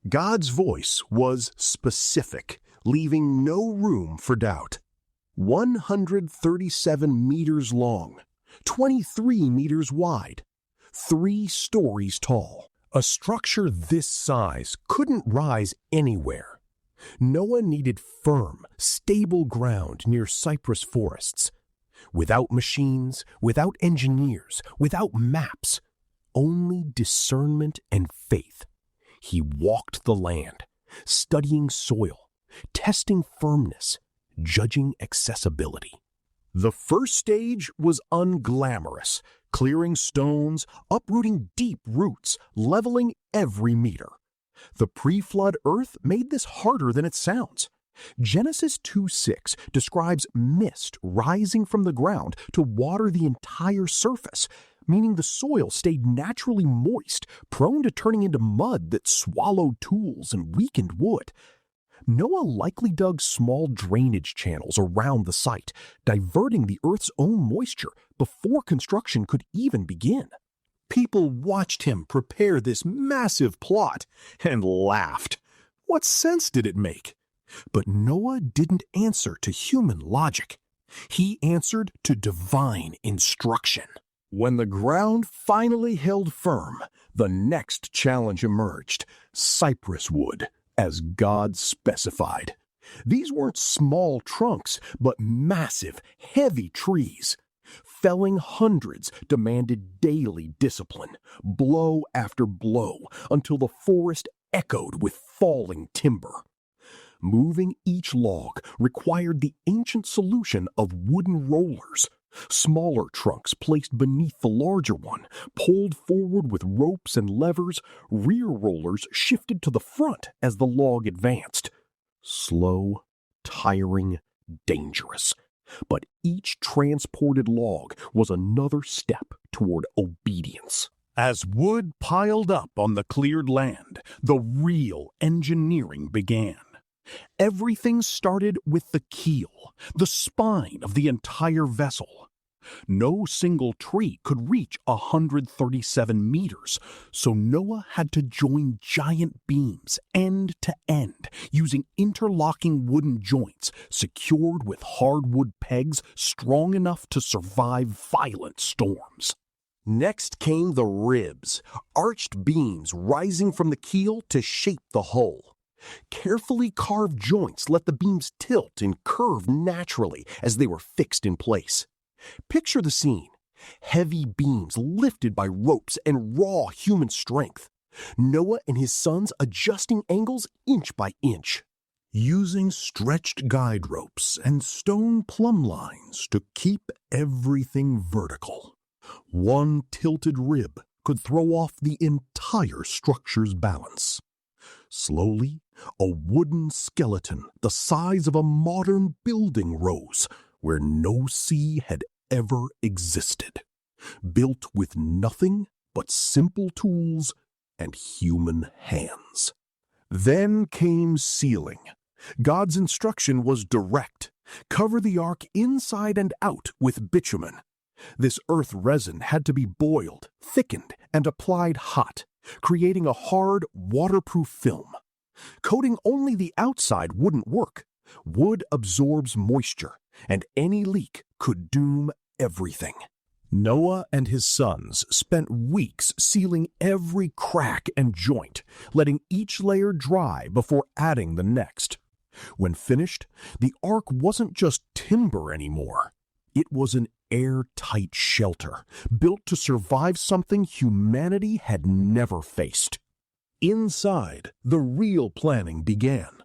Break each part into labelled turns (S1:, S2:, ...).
S1: God's voice was specific, leaving no room for doubt. 137 meters long, 23 meters wide, 3 stories tall. A structure this size couldn't rise anywhere. Noah needed firm, stable ground near cypress forests. Without machines, without engineers, without maps, only discernment and faith. He walked the land, studying soil, testing firmness, judging accessibility. The first stage was unglamorous, clearing stones, uprooting deep roots, leveling every meter. The pre-flood earth made this harder than it sounds. Genesis 2:6 describes mist rising from the ground to water the entire surface, meaning the soil stayed naturally moist, prone to turning into mud that swallowed tools and weakened wood. Noah likely dug small drainage channels around the site, diverting the earth's own moisture before construction could even begin. People watched him prepare this massive plot and laughed. What sense did it make? But Noah didn't answer to human logic. He answered to divine instruction. When the ground finally held firm, the next challenge emerged: cypress wood, as God specified. These weren't small trunks, but massive, heavy trees. Felling hundreds demanded daily discipline, blow after blow, until the forest echoed with falling timber. Moving each log required the ancient solution of wooden rollers. Smaller trunks placed beneath the larger one, pulled forward with ropes and levers, rear rollers shifted to the front as the log advanced. Slow, tiring, dangerous. But each transported log was another step toward obedience. As wood piled up on the cleared land, the real engineering began. Everything started with the keel, the spine of the entire vessel. No single tree could reach 137 meters, so Noah had to join giant beams end to end, using interlocking wooden joints secured with hardwood pegs strong enough to survive violent storms. Next came the ribs, arched beams rising from the keel to shape the hull. Carefully carved joints let the beams tilt and curve naturally as they were fixed in place. Picture the scene: heavy beams lifted by ropes and raw human strength. Noah and his sons adjusting angles inch by inch, using stretched guide ropes and stone plumb lines to keep everything vertical. One tilted rib could throw off the entire structure's balance. Slowly, a wooden skeleton the size of a modern building rose, where no sea had ever existed, built with nothing but simple tools and human hands. Then came sealing. God's instruction was direct: cover the ark inside and out with bitumen. This earth resin had to be boiled, thickened, and applied hot, creating a hard, waterproof film. Coating only the outside wouldn't work. Wood absorbs moisture, and any leak could doom everything. Noah and his sons spent weeks sealing every crack and joint, letting each layer dry before adding the next. When finished, the ark wasn't just timber anymore. It was an airtight shelter, built to survive something humanity had never faced. Inside, the real planning began.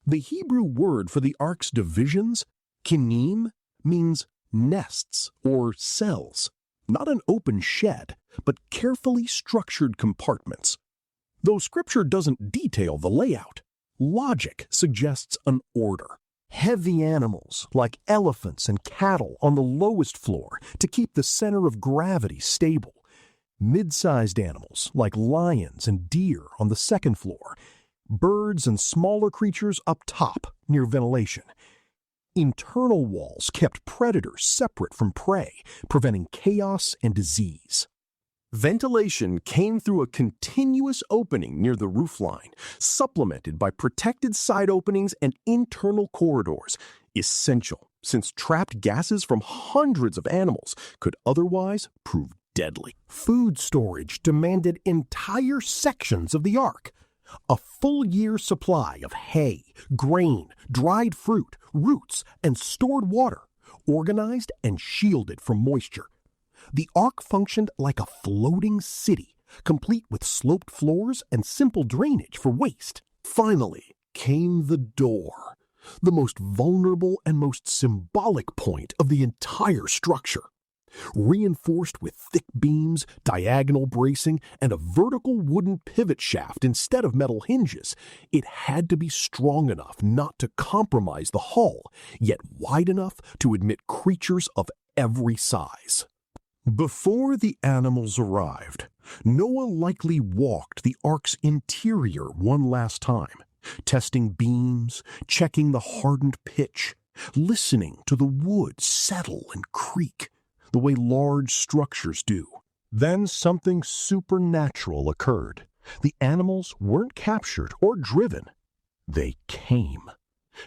S1: The Hebrew word for the ark's divisions, kinim, means nests or cells, not an open shed, but carefully structured compartments. Though Scripture doesn't detail the layout, logic suggests an order. Heavy animals like elephants and cattle on the lowest floor to keep the center of gravity stable. Mid-sized animals like lions and deer on the second floor. Birds and smaller creatures up top near ventilation. Internal walls kept predators separate from prey, preventing chaos and disease. Ventilation came through a continuous opening near the roofline, supplemented by protected side openings and internal corridors, essential since trapped gases from hundreds of animals could otherwise prove deadly. Food storage demanded entire sections of the Ark. A full year's supply of hay, grain, dried fruit, roots, and stored water, organized and shielded from moisture. The Ark functioned like a floating city, complete with sloped floors and simple drainage for waste. Finally came the door, the most vulnerable and most symbolic point of the entire structure. Reinforced with thick beams, diagonal bracing, and a vertical wooden pivot shaft instead of metal hinges, it had to be strong enough not to compromise the hull, yet wide enough to admit creatures of every size. Before the animals arrived, Noah likely walked the Ark's interior one last time, testing beams, checking the hardened pitch, listening to the wood settle and creak, the way large structures do. Then something supernatural occurred. The animals weren't captured or driven. They came.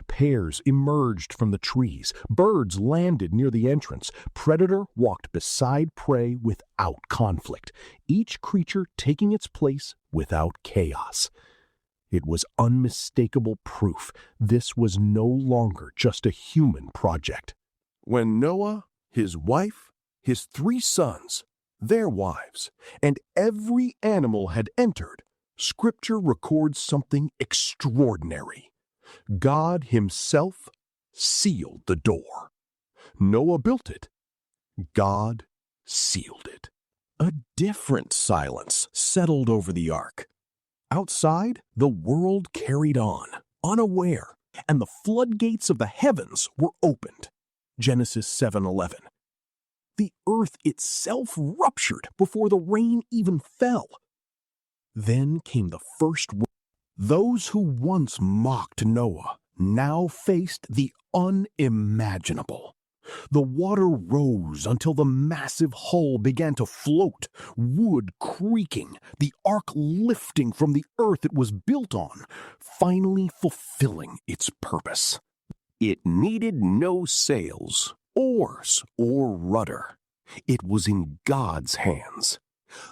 S1: Pairs emerged from the trees. Birds landed near the entrance. Predator walked beside prey without conflict, each creature taking its place without chaos. It was unmistakable proof this was no longer just a human project. When Noah, his wife, his 3 sons, their wives, and every animal had entered, Scripture records something extraordinary. God himself sealed the door. Noah built it. God sealed it. A different silence settled over the Ark. Outside, the world carried on, unaware, and the floodgates of the heavens were opened. Genesis 7:11. The earth itself ruptured before the rain even fell. Then came the first rain. Those who once mocked Noah now faced the unimaginable. The water rose until the massive hull began to float, wood creaking, the Ark lifting from the earth it was built on, finally fulfilling its purpose. It needed no sails, oars, or rudder. It was in God's hands.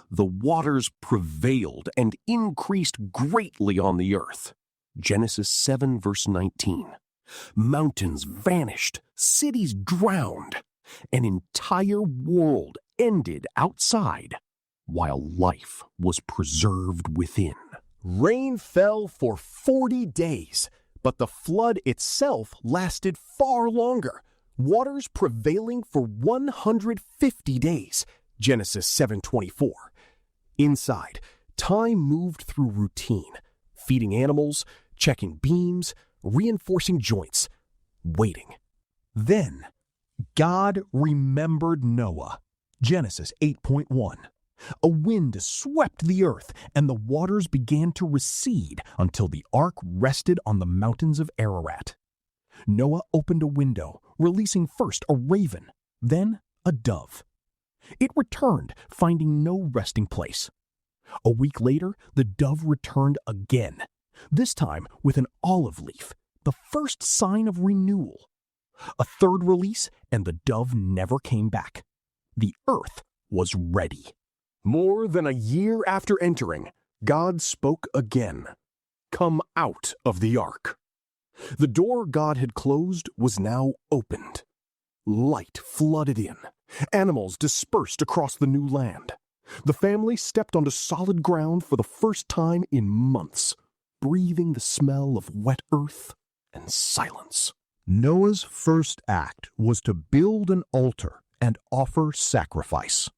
S1: The waters prevailed and increased greatly on the earth. Genesis 7 verse 19. Mountains vanished, cities drowned, an entire world ended outside, while life was preserved within. Rain fell for 40 days, but the flood itself lasted far longer, waters prevailing for 150 days. Genesis 7:24. Inside, time moved through routine, feeding animals, checking beams, reinforcing joints, waiting. Then, God remembered Noah. Genesis 8:1. A wind swept the earth, and the waters began to recede until the Ark rested on the mountains of Ararat. Noah opened a window, releasing first a raven, then a dove. It returned, finding no resting place. A week later, the dove returned again, this time with an olive leaf, the first sign of renewal. A third release, and the dove never came back. The earth was ready. More than a year after entering, God spoke again. Come out of the Ark. The door God had closed was now opened. Light flooded in. Animals dispersed across the new land. The family stepped onto solid ground for the first time in months, breathing the smell of wet earth and silence. Noah's first act was to build an altar and offer sacrifice.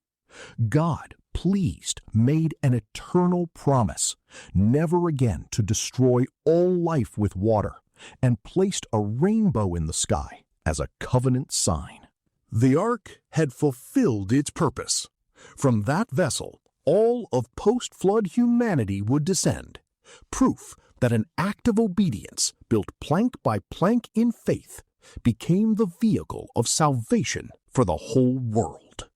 S1: God, pleased, made an eternal promise, never again to destroy all life with water, and placed a rainbow in the sky as a covenant sign. The Ark had fulfilled its purpose. From that vessel, all of post-flood humanity would descend, proof that an act of obedience, built plank by plank in faith, became the vehicle of salvation for the whole world.